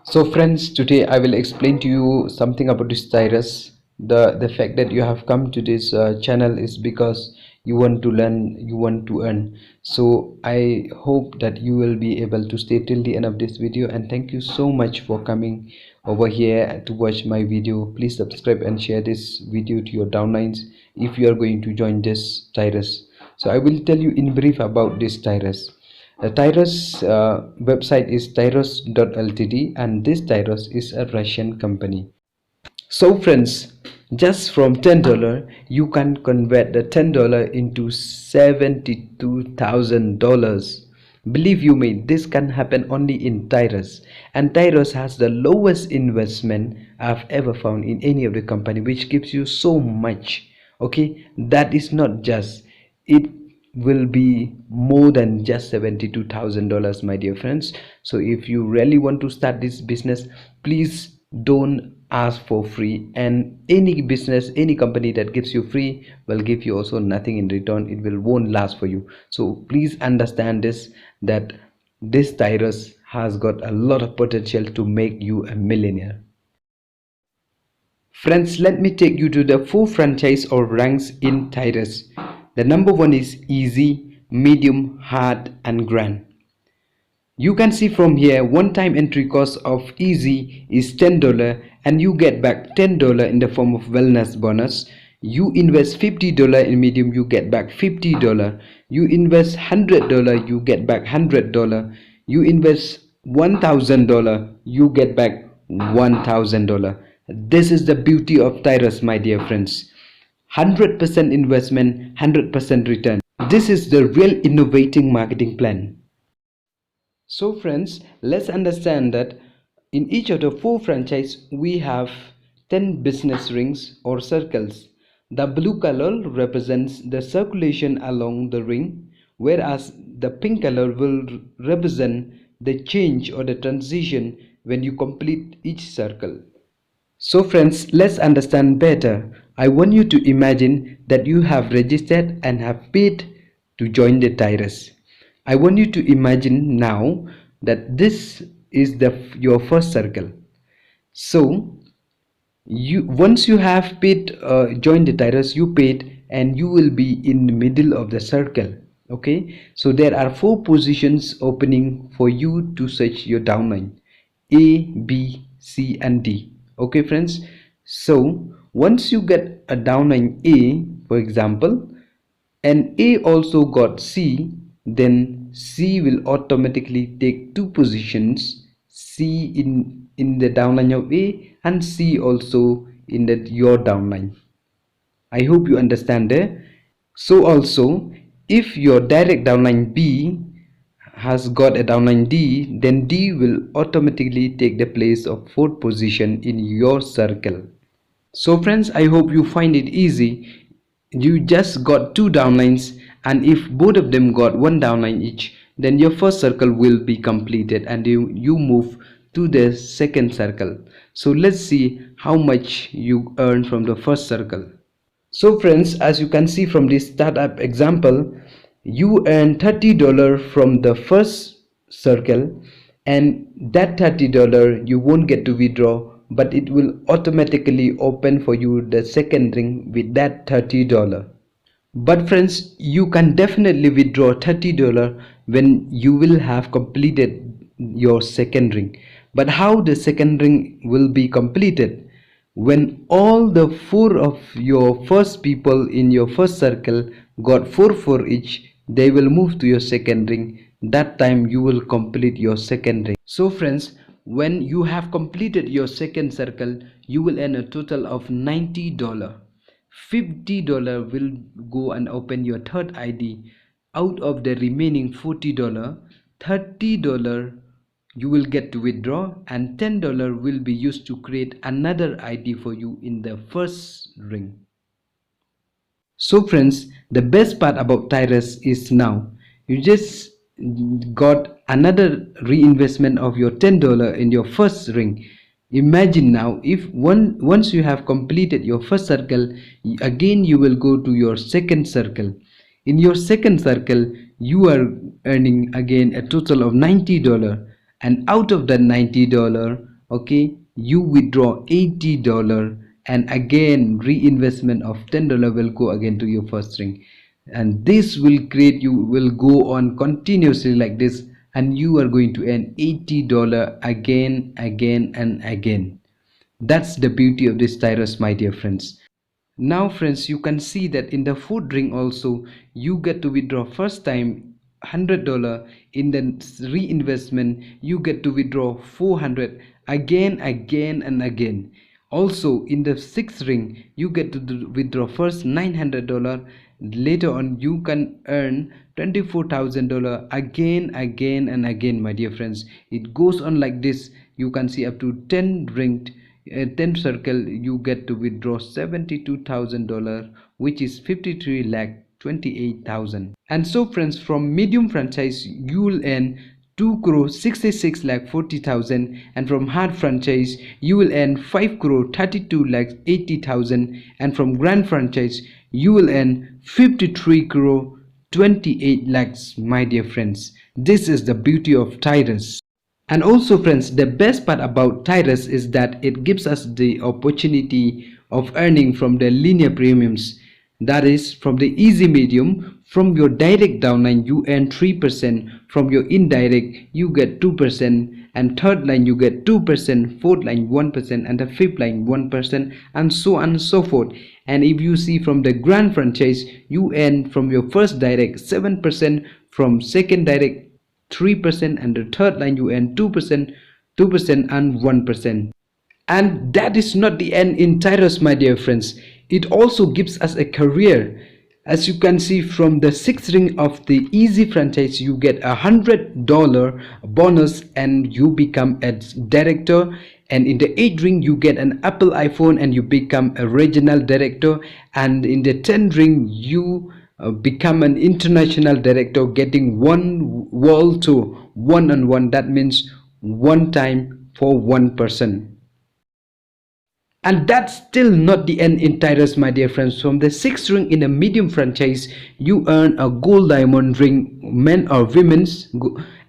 So friends, today I will explain to you something about this Tirus. The fact that you have come to this channel is because you want to learn, you want to earn. So I hope that you will be able to stay till the end of this video, and thank you so much for coming over here to watch my video. Please subscribe and share this video to your downlines if you are going to join this Tirus. So I will tell you in brief about this Tirus. The Tirus website is Tirus.ltd, and this Tirus is a Russian company. So friends, just from $10 you can convert the $10 into $72,000. Believe you me, this can happen only in Tirus, and Tirus has the lowest investment I've ever found in any of the company, which gives you so much. Okay, that is not just it, will be more than just $72,000, my dear friends. So if you really want to start this business, please don't ask for free. And any business, any company that gives you free will give you also nothing in return. It won't last for you. So please understand this, that this Tirus has got a lot of potential to make you a millionaire. Friends, let me take you to the 4 franchise or ranks in Tirus. The number 1 is easy, medium, hard and grand. You can see from here, one-time entry cost of easy is $10 and you get back $10 in the form of wellness bonus. You invest $50 in medium, you get back $50. You invest $100, you get back $100. You invest $1,000, you get back $1,000. This is the beauty of Tirus, my dear friends. 100% investment, 100% return. This is the real innovating marketing plan. So friends, let's understand that in each of the 4 franchise we have 10 business rings or circles. The blue color represents the circulation along the ring, whereas the pink color will represent the change or the transition when you complete each circle. So friends, let's understand better. I want you to imagine that you have registered and have paid to join the Tirus. I want you to imagine now that this is your first circle. So once you have paid, joined the Tirus, you paid and you will be in the middle of the circle. Okay, so there are 4 positions opening for you to search your downline: A, B, C and D. Okay friends, so once you get a downline A, for example, and A also got C, then C will automatically take 2 positions, C in the downline of A and C also in your downline. I hope you understand there. So also, if your direct downline B has got a downline D, then D will automatically take the place of 4th position in your circle. So friends, I hope you find it easy. You just got 2 downlines, and if both of them got 1 downline each, then your first circle will be completed and you move to the second circle. So let's see how much you earn from the first circle. So friends, as you can see from this startup example, you earn $30 from the first circle, and that $30 you won't get to withdraw, but it will automatically open for you the second ring with that $30. But friends, you can definitely withdraw $30 when you will have completed your second ring. But how the second ring will be completed? When all the 4 of your first people in your first circle got 4 each, they will move to your second ring. That time you will complete your second ring. So friends, when you have completed your second circle, you will earn a total of $90. $50 will go and open your third ID. Out of the remaining $40, $30 you will get to withdraw, and $10 will be used to create another ID for you in the first ring. So friends, the best part about Tirus is now you just got another reinvestment of your $10 in your first ring. Imagine now, if once you have completed your first circle, again you will go to your second circle. In your second circle, you are earning again a total of $90, and out of that $90, okay, you withdraw $80, and again reinvestment of $10 will go again to your first ring, and this will create, you will go on continuously like this, and you are going to earn $80 again, and again. That's the beauty of this Tirus, my dear friends. Now friends, you can see that in the food ring also you get to withdraw first time $100. In the reinvestment you get to withdraw 400 again, and again. Also in the sixth ring you get to withdraw first $900. Later on you can earn $24,000 again, and again, my dear friends. It goes on like this. You can see up to 10 ringed 10 circle you get to withdraw $72,000, which is 53 lakh 28,000. And so friends, from medium franchise you will earn 2 crore 66 lakh 40,000, and from hard franchise you will earn 5 crore 32 lakh 80,000, and from grand franchise you will earn 53 crore 28 lakhs, my dear friends. This is the beauty of Tirus. And also friends, the best part about Tirus is that it gives us the opportunity of earning from the linear premiums. That is, from the easy medium, from your direct downline you earn 3%, from your indirect you get 2%, and third line you get 2%, fourth line 1%, and the fifth line 1%, and so on and so forth. And if you see from the grand franchise, you earn from your first direct 7%, from second direct 3%, and the third line you earn 2%, and 1%. And that is not the end in Tirus, my dear friends. It also gives us a career. As you can see, from the sixth ring of the easy franchise you get $100 bonus and you become a director, and in the eighth ring you get an Apple iPhone and you become a regional director, and in the 10th ring you become an international director, getting one world to one-on-one. That means one time for one person. And that's still not the end in Tirus, my dear friends. From the sixth ring in a medium franchise you earn a gold diamond ring, men or women's,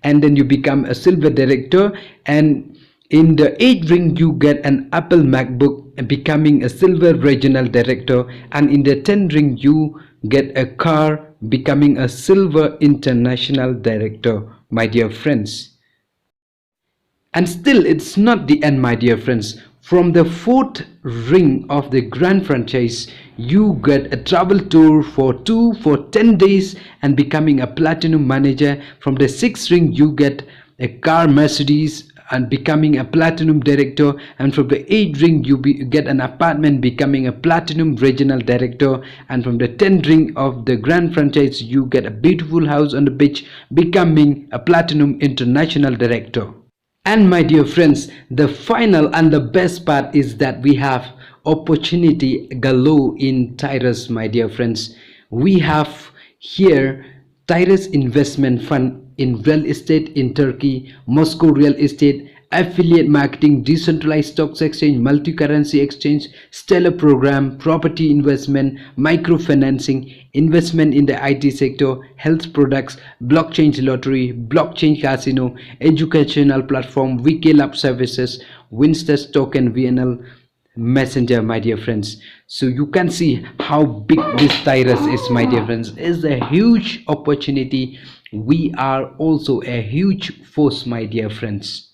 and then you become a silver director, and in the eighth ring you get an Apple MacBook, becoming a silver regional director, and in the 10th ring you get a car, becoming a silver international director, my dear friends. And still it's not the end, my dear friends. From the fourth ring of the grand franchise you get a travel tour for 10 days and becoming a platinum manager. From the sixth ring you get a car Mercedes and becoming a platinum director, and from the eighth ring you get an apartment, becoming a platinum regional director, and from the 10th ring of the grand franchise you get a beautiful house on the beach, becoming a platinum international director. And my dear friends, the final and the best part is that we have opportunity galore in Tirus, my dear friends. We have here Tirus Investment Fund in real estate in Turkey, Moscow real estate, affiliate marketing, decentralized stocks exchange, multi-currency exchange, stellar program, property investment, microfinancing, investment in the IT sector, health products, blockchain lottery, blockchain casino, educational platform, VK Lab services, Winsters token, VNL messenger, my dear friends. So you can see how big this Tirus is, my dear friends. It's a huge opportunity. We are also a huge force, my dear friends.